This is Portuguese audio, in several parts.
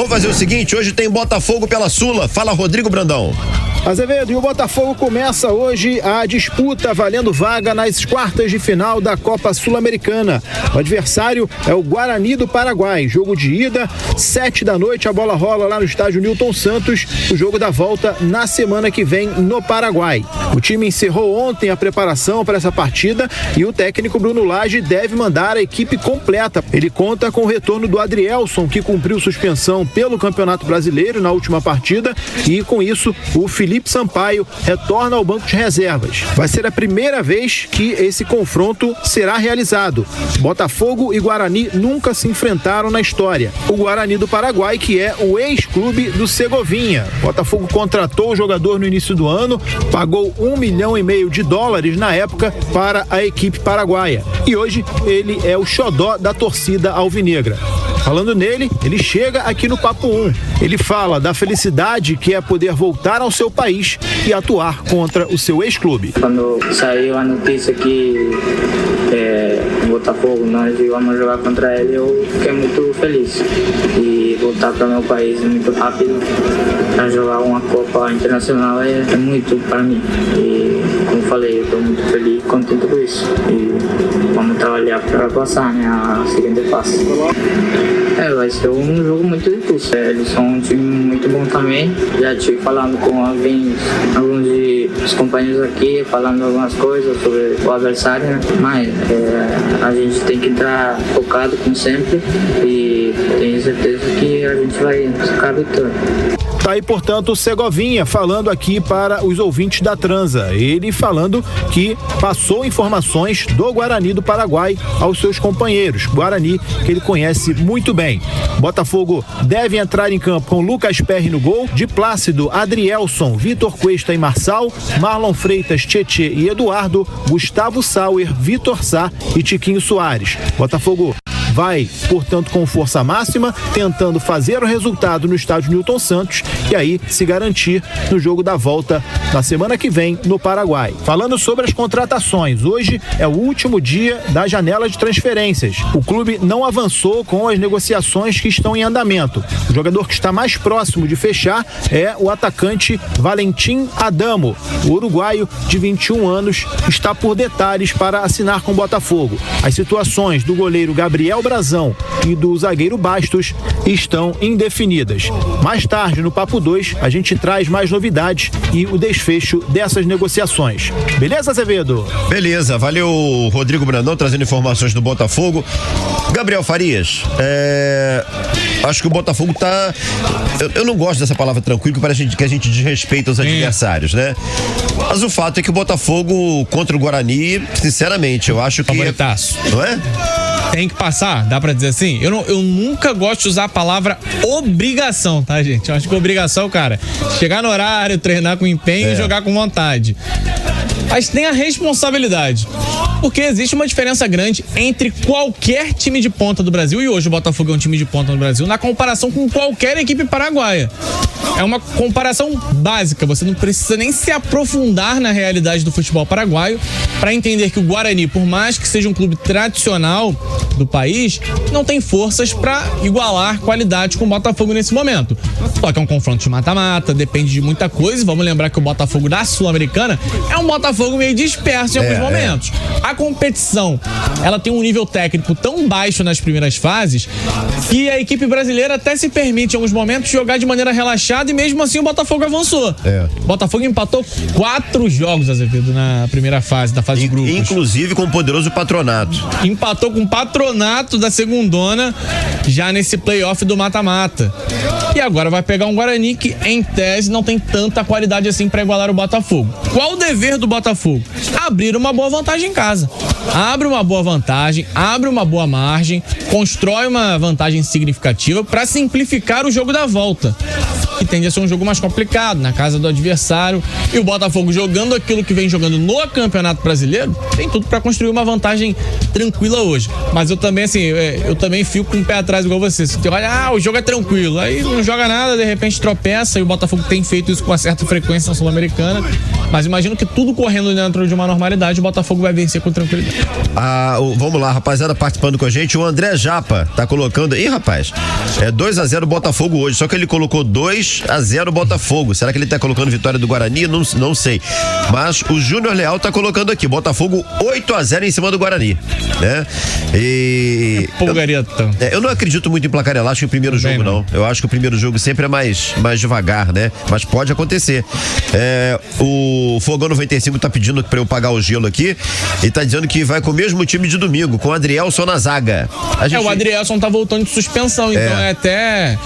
Vamos fazer o seguinte, hoje tem Botafogo pela Sula. Fala, Rodrigo Brandão. Azevedo, e o Botafogo começa hoje a disputa valendo vaga nas quartas de final da Copa Sul-Americana. O adversário é o Guarani do Paraguai. Jogo de ida, 19h, a bola rola lá no estádio Newton Santos. O jogo da volta na semana que vem no Paraguai. O time encerrou ontem a preparação para essa partida e o técnico Bruno Lage deve mandar a equipe completa. Ele conta com o retorno do Adrielson, que cumpriu suspensão pelo Campeonato Brasileiro na última partida, e com isso o Felipe Sampaio retorna ao banco de reservas. Vai ser a primeira vez que esse confronto será realizado. Botafogo e Guarani nunca se enfrentaram na história. O Guarani do Paraguai, que é o ex-clube do Segovinha. Botafogo contratou o jogador no início do ano, pagou $1,5 milhão de dólares na época para a equipe paraguaia. E hoje ele é o xodó da torcida alvinegra. Falando nele, ele chega aqui no Papo 1. Ele fala da felicidade que é poder voltar ao seu país e atuar contra o seu ex-clube. Quando saiu a notícia que o Botafogo, nós íamos jogar contra ele, eu fiquei muito feliz. E voltar para meu país muito rápido para jogar uma Copa Internacional é muito para mim. E como falei, eu estou muito feliz e contente com isso. E vamos trabalhar para passar a seguinte fase. Vai ser um jogo muito difícil. Eles são um time muito bom também. Já estive falando com alguns dos companheiros aqui, falando algumas coisas sobre o adversário, né? Mas a gente tem que entrar focado como sempre e tenho certeza que a gente vai ficar a vitória. Tá aí, portanto, o Segovinha falando aqui para os ouvintes da Transa. Ele falando que passou informações do Guarani do Paraguai aos seus companheiros. Guarani que ele conhece muito bem. Botafogo deve entrar em campo com Lucas Perry no gol, de Plácido, Adrielson, Vitor Cuesta e Marçal, Marlon Freitas, Tietê e Eduardo, Gustavo Sauer, Vitor Sá e Tiquinho Soares. Botafogo vai, portanto, com força máxima, tentando fazer o resultado no estádio Newton Santos e aí se garantir no jogo da volta na semana que vem no Paraguai. Falando sobre as contratações, hoje é o último dia da janela de transferências. O clube não avançou com as negociações que estão em andamento. O jogador que está mais próximo de fechar é o atacante Valentim Adamo. O uruguaio de 21 anos está por detalhes para assinar com o Botafogo. As situações do goleiro Gabriel Brazão e do zagueiro Bastos estão indefinidas. Mais tarde, no Papo 2, a gente traz mais novidades e o desfecho dessas negociações. Beleza, Azevedo? Beleza, valeu, Rodrigo Brandão, trazendo informações do Botafogo. Gabriel Farias, acho que o Botafogo tá... Eu não gosto dessa palavra tranquilo, que parece que a gente desrespeita os adversários, né? Mas o fato é que o Botafogo contra o Guarani, sinceramente, eu acho que... Favoritaço. Não é? Tem que passar, dá pra dizer assim? Eu nunca gosto de usar a palavra obrigação, tá, gente? Eu acho que obrigação, cara, chegar no horário, treinar com empenho e jogar com vontade. Mas tem a responsabilidade. Porque existe uma diferença grande entre qualquer time de ponta do Brasil, e hoje o Botafogo é um time de ponta no Brasil, na comparação com qualquer equipe paraguaia. É uma comparação básica, você não precisa nem se aprofundar na realidade do futebol paraguaio para entender que o Guarani, por mais que seja um clube tradicional do país, não tem forças para igualar qualidade com o Botafogo nesse momento. Só que é um confronto de mata-mata, depende de muita coisa, e vamos lembrar que o Botafogo da Sul-Americana é um Botafogo meio disperso em alguns momentos. A competição, ela tem um nível técnico tão baixo nas primeiras fases que a equipe brasileira até se permite em alguns momentos jogar de maneira relaxada, e mesmo assim o Botafogo avançou. O Botafogo empatou 4 jogos, Azevedo, na primeira fase, da fase de grupos. Inclusive com o poderoso Patronato. Empatou com o Patronato da segundona, já nesse playoff do mata-mata. E agora vai pegar um Guarani que, em tese, não tem tanta qualidade assim para igualar o Botafogo. Qual o dever do Botafogo? Abrir uma boa vantagem em casa. Abre uma boa vantagem, abre uma boa margem, constrói uma vantagem significativa para simplificar o jogo da volta. que tende a ser um jogo mais complicado, na casa do adversário. E o Botafogo jogando aquilo que vem jogando no Campeonato Brasileiro, tem tudo para construir uma vantagem tranquila hoje. Mas eu também, assim, eu também fico com o pé atrás igual você. Você olha, o jogo é tranquilo. Aí não joga nada, de repente tropeça, e o Botafogo tem feito isso com uma certa frequência na Sul-Americana. Mas imagino que tudo correndo dentro de uma normalidade, o Botafogo vai vencer com tranquilidade. Vamos lá, rapaziada, participando com a gente. O André Japa tá colocando. Ih, rapaz, 2-0 Botafogo hoje. Só que ele colocou 2-0 Botafogo. Será que ele tá colocando vitória do Guarani? Não sei. Mas o Júnior Leal tá colocando aqui: Botafogo 8-0 em cima do Guarani, né? E. Eu não acredito muito em placar elástico em primeiro jogo, não. Eu acho que o primeiro jogo sempre é mais devagar, né? Mas pode acontecer. O Fogão 95 tá pedindo pra eu pagar o gelo aqui e tá dizendo que vai com o mesmo time de domingo, com o Adrielson na zaga. O Adrielson tá voltando de suspensão, então é até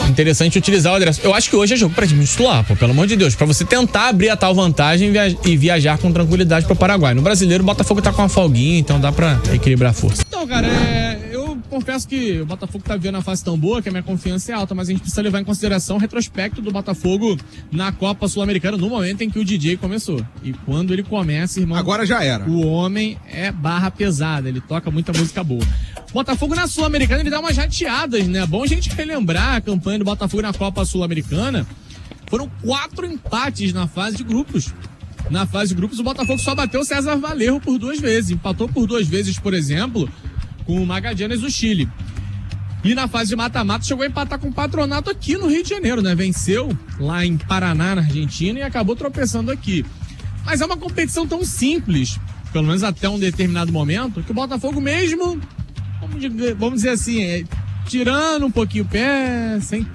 interessante utilizar o Adrielson. Eu acho que hoje é jogo pra time titular, pelo amor de Deus, pra você tentar abrir a tal vantagem e viajar com tranquilidade pro Paraguai. No Brasileiro, o Botafogo tá com uma folguinha, então dá pra equilibrar a força. Então, cara, eu confesso que o Botafogo tá vivendo a fase tão boa que a minha confiança é alta, mas a gente precisa levar em consideração o retrospecto do Botafogo na Copa Sul-Americana no momento em que o DJ começou. E quando ele começa, irmão... Agora já era. O homem é barra pesada, ele toca muita música boa. O Botafogo na Sul-Americana, ele dá umas jateadas, né? É bom a gente relembrar a campanha do Botafogo na Copa Sul-Americana. Foram 4 empates na fase de grupos. Na fase de grupos, o Botafogo só bateu o César Valerro por 2 vezes. Empatou por 2 vezes, por exemplo, com o Magallanes do Chile. E na fase de mata-mata chegou a empatar com o Patronato aqui no Rio de Janeiro, né? Venceu lá em Paraná, na Argentina, e acabou tropeçando aqui. Mas é uma competição tão simples, pelo menos até um determinado momento, que o Botafogo mesmo, vamos dizer assim, tirando um pouquinho o pé, sem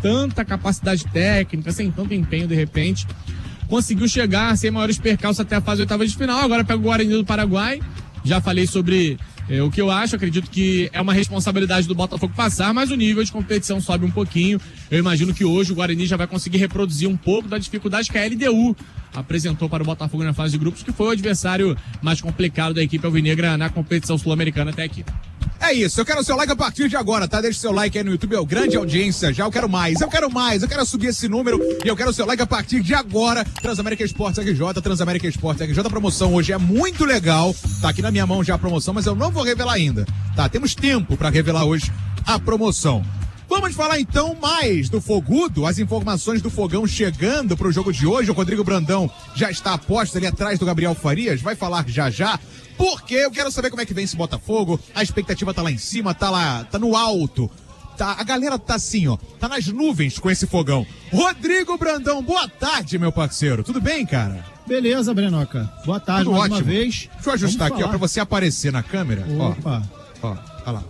tanta capacidade técnica, sem tanto empenho de repente, conseguiu chegar sem maiores percalços até a fase 8ª de final. Agora pega o Guarani do Paraguai. Já falei sobre o que eu acho, acredito que é uma responsabilidade do Botafogo passar, mas o nível de competição sobe um pouquinho. Eu imagino que hoje o Guarani já vai conseguir reproduzir um pouco da dificuldade que a LDU apresentou para o Botafogo na fase de grupos, que foi o adversário mais complicado da equipe alvinegra na competição sul-americana até aqui. É isso, eu quero o seu like a partir de agora, tá? Deixa o seu like aí no YouTube, é grande audiência já, eu quero mais, eu quero subir esse número e eu quero o seu like a partir de agora. Transamérica Esportes RJ, Transamérica Esportes RJ, a promoção hoje é muito legal, tá aqui na minha mão já a promoção, mas eu não vou revelar ainda, tá? Temos tempo pra revelar hoje a promoção. Vamos falar então mais do Fogudo, as informações do Fogão chegando pro jogo de hoje. O Rodrigo Brandão já está a posto ali atrás do Gabriel Farias, vai falar já, porque eu quero saber como é que vem esse Botafogo. A expectativa tá lá em cima, tá no alto. Tá, a galera tá assim, ó, tá nas nuvens com esse Fogão. Rodrigo Brandão, boa tarde, meu parceiro. Tudo bem, cara? Beleza, Brenoca. Boa tarde, tudo mais ótimo. Uma vez. Deixa eu ajustar aqui, ó, pra você aparecer na câmera. Opa. Ó lá.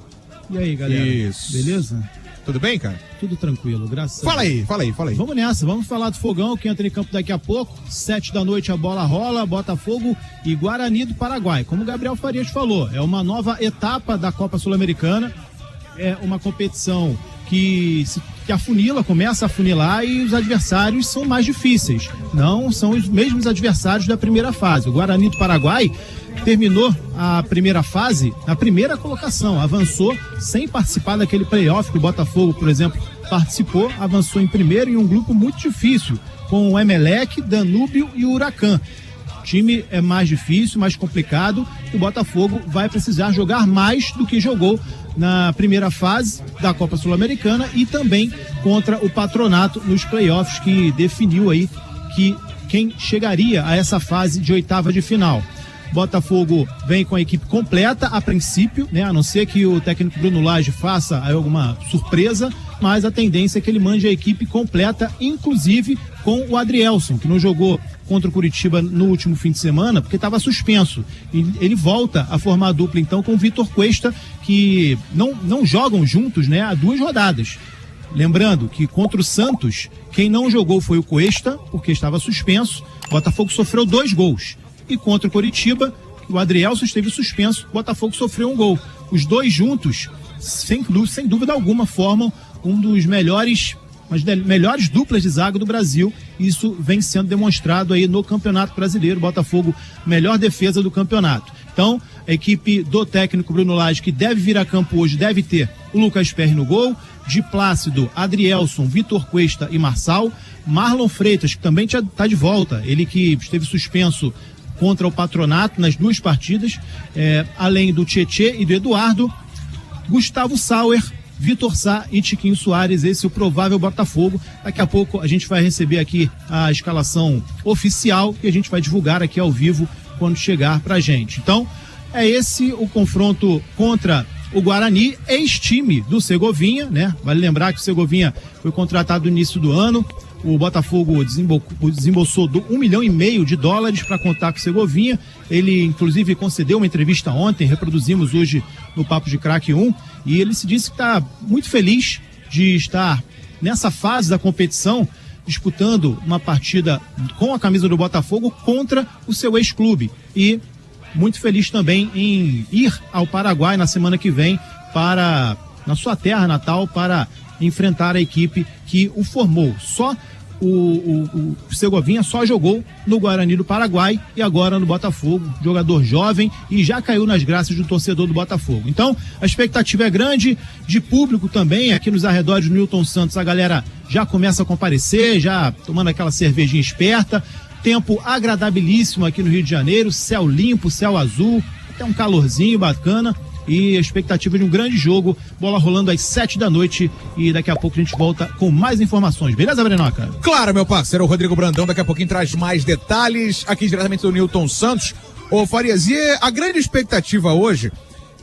E aí, galera? Isso. Beleza? Tudo bem, cara? Tudo tranquilo, graças a Deus. Fala aí. Vamos nessa, vamos falar do Fogão, que entra em campo daqui a pouco. 7h a bola rola, Botafogo e Guarani do Paraguai. Como o Gabriel Farias falou, é uma nova etapa da Copa Sul-Americana. É uma competição que afunila, começa a afunilar, e os adversários são mais difíceis. Não são os mesmos adversários da primeira fase. O Guarani do Paraguai terminou a primeira fase na primeira colocação, avançou sem participar daquele playoff que o Botafogo, por exemplo, participou, avançou em primeiro em um grupo muito difícil, com o Emelec, Danúbio e o Huracan. O time é mais difícil, mais complicado, e o Botafogo vai precisar jogar mais do que jogou na primeira fase da Copa Sul-Americana e também contra o Patronato nos playoffs, que definiu aí quem chegaria a essa fase de 8ª de final. Botafogo vem com a equipe completa a princípio, né? A não ser que o técnico Bruno Lage faça alguma surpresa, mas a tendência é que ele mande a equipe completa, inclusive com o Adrielson, que não jogou contra o Curitiba no último fim de semana, porque estava suspenso. E ele volta a formar a dupla então com o Vitor Cuesta, que não jogam juntos, né, há 2 rodadas. Lembrando que contra o Santos, quem não jogou foi o Cuesta, porque estava suspenso. O Botafogo sofreu 2 gols. E contra o Coritiba, o Adrielson esteve suspenso, o Botafogo sofreu 1 gol. Os 2 juntos, sem dúvida alguma, formam um dos melhores duplas de zaga do Brasil. Isso vem sendo demonstrado aí no Campeonato Brasileiro. Botafogo, melhor defesa do campeonato. Então, a equipe do técnico Bruno Lage, que deve vir a campo hoje, deve ter o Lucas Perry no gol, de Plácido, Adrielson, Vitor Cuesta e Marçal. Marlon Freitas, que também está de volta, ele que esteve suspenso contra o Patronato nas 2 partidas, além do Tietê e do Eduardo, Gustavo Sauer, Vitor Sá e Tiquinho Soares. Esse é o provável Botafogo. Daqui a pouco a gente vai receber aqui a escalação oficial e a gente vai divulgar aqui ao vivo quando chegar pra gente. Então, é esse o confronto contra o Guarani, ex-time do Segovinha, né? Vale lembrar que o Segovinha foi contratado no início do ano. O Botafogo desembolsou $1,5 milhão para contar com o Segovinha. Ele, inclusive, concedeu uma entrevista ontem, reproduzimos hoje no Papo de Craque 1, e ele se disse que está muito feliz de estar nessa fase da competição, disputando uma partida com a camisa do Botafogo contra o seu ex-clube. E muito feliz também em ir ao Paraguai na semana que vem, na sua terra natal, para enfrentar a equipe que o formou. Só o Segovinha só jogou no Guarani do Paraguai e agora no Botafogo, jogador jovem, e já caiu nas graças do torcedor do Botafogo. Então, a expectativa é grande, de público também, aqui nos arredores do Newton Santos a galera já começa a comparecer, já tomando aquela cervejinha esperta, tempo agradabilíssimo aqui no Rio de Janeiro, céu limpo, céu azul, até um calorzinho bacana. E a expectativa de um grande jogo, bola rolando às 7 da noite, e daqui a pouco a gente volta com mais informações. Beleza, Brenoca? Claro, meu parceiro, o Rodrigo Brandão daqui a pouquinho traz mais detalhes aqui diretamente do Newton Santos. Ô Farias, e a grande expectativa hoje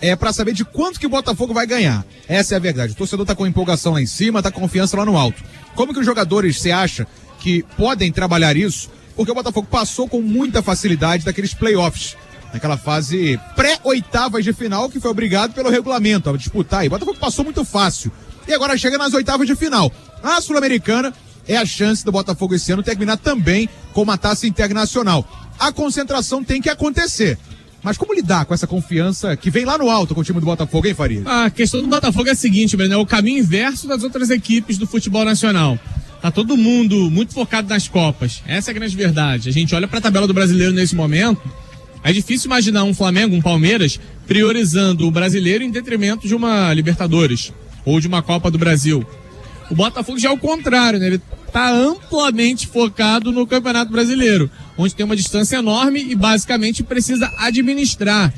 é pra saber de quanto que o Botafogo vai ganhar. Essa é a verdade. O torcedor tá com empolgação lá em cima, tá com confiança lá no alto. Como que os jogadores, você acha que podem trabalhar isso? Porque o Botafogo passou com muita facilidade daqueles playoffs, naquela fase pré-oitavas de final, que foi obrigado pelo regulamento a disputar. E o Botafogo passou muito fácil. E agora chega nas oitavas de final. A Sul-Americana é a chance do Botafogo esse ano terminar também com uma taça internacional. A concentração tem que acontecer. Mas como lidar com essa confiança que vem lá no alto com o time do Botafogo, hein, Faria? A questão do Botafogo é a seguinte, Breno, é o caminho inverso das outras equipes do futebol nacional. Tá todo mundo muito focado nas Copas. Essa é a grande verdade. A gente olha pra tabela do Brasileiro nesse momento, é difícil imaginar um Flamengo, um Palmeiras, priorizando o Brasileiro em detrimento de uma Libertadores ou de uma Copa do Brasil. O Botafogo já é o contrário, né? Ele tá amplamente focado no Campeonato Brasileiro, onde tem uma distância enorme e basicamente precisa administrar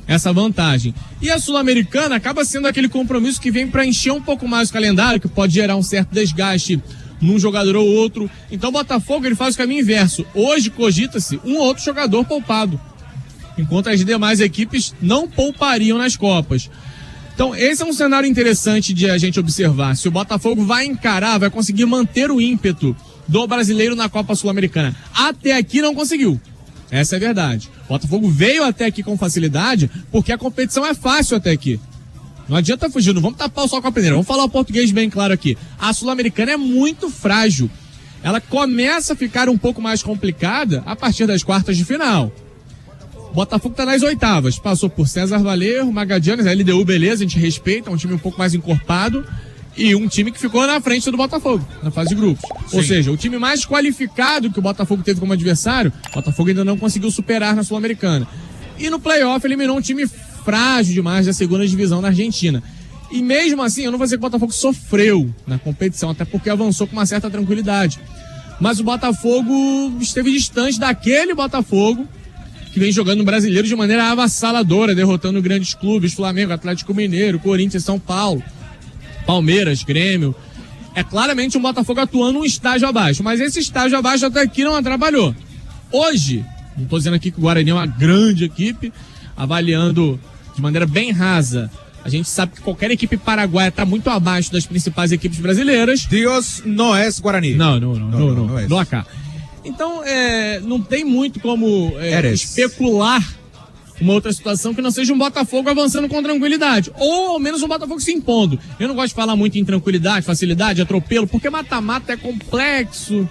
essa vantagem. E a Sul-Americana acaba sendo aquele compromisso que vem para encher um pouco mais o calendário, que pode gerar um certo desgaste num jogador ou outro. Então o Botafogo, ele faz o caminho inverso. Hoje cogita-se um ou outro jogador poupado, enquanto as demais equipes não poupariam nas Copas. Então esse é um cenário interessante de a gente observar. Se o Botafogo vai encarar, vai conseguir manter o ímpeto do brasileiro na Copa Sul-Americana. Até aqui não conseguiu. Essa é a verdade. O Botafogo veio até aqui com facilidade porque a competição é fácil até aqui. Não adianta fugir, não vamos tapar o sol com a peneira. Vamos falar o português bem claro aqui. A Sul-Americana é muito frágil. Ela começa a ficar um pouco mais complicada a partir das quartas de final. O Botafogo tá nas oitavas, passou por César Valerro, Magadianes, a LDU, beleza, a gente respeita, é um time um pouco mais encorpado, e um time que ficou na frente do Botafogo, na fase de grupos. Sim. Ou seja, o time mais qualificado que o Botafogo teve como adversário, o Botafogo ainda não conseguiu superar na Sul-Americana. E no playoff eliminou um time frágil demais da segunda divisão na Argentina. E mesmo assim, eu não vou dizer que o Botafogo sofreu na competição, até porque avançou com uma certa tranquilidade. Mas o Botafogo esteve distante daquele Botafogo que vem jogando no Brasileiro de maneira avassaladora, derrotando grandes clubes, Flamengo, Atlético Mineiro, Corinthians, São Paulo, Palmeiras, Grêmio. É claramente um Botafogo atuando um estágio abaixo, mas esse estágio abaixo até aqui não atrapalhou. Hoje, não estou dizendo aqui que o Guarani é uma grande equipe, avaliando de maneira bem rasa, a gente sabe que qualquer equipe paraguaia está muito abaixo das principais equipes brasileiras. Deus não é Guarani. Não é acá. Então, não tem muito como especular uma outra situação que não seja um Botafogo avançando com tranquilidade, ou ao menos um Botafogo se impondo. Eu não gosto de falar muito em tranquilidade, facilidade, atropelo, porque mata-mata é complexo.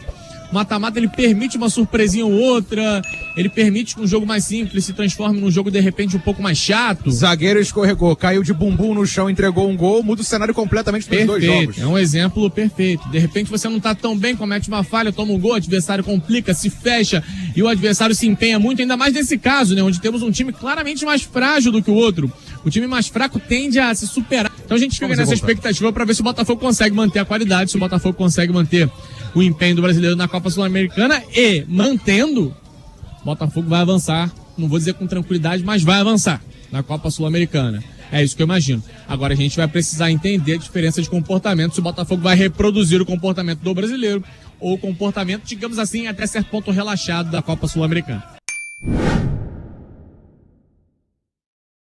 Mata-mata, ele permite uma surpresinha ou outra, ele permite que um jogo mais simples se transforme num jogo de repente um pouco mais chato. Zagueiro escorregou, caiu de bumbum no chão, entregou um gol, muda o cenário completamente dos dois jogos. É um exemplo perfeito. De repente você não tá tão bem, comete uma falha, toma um gol, o adversário complica, se fecha e o adversário se empenha muito, ainda mais nesse caso, né, onde temos um time claramente mais frágil do que o outro. O time mais fraco tende a se superar. Então a gente fica nessa expectativa para ver se o Botafogo consegue manter a qualidade, se o Botafogo consegue manter o empenho do brasileiro na Copa Sul-Americana e, mantendo, o Botafogo vai avançar, não vou dizer com tranquilidade, mas vai avançar na Copa Sul-Americana. É isso que eu imagino. Agora a gente vai precisar entender a diferença de comportamento, se o Botafogo vai reproduzir o comportamento do brasileiro ou o comportamento, digamos assim, até certo ponto relaxado da Copa Sul-Americana.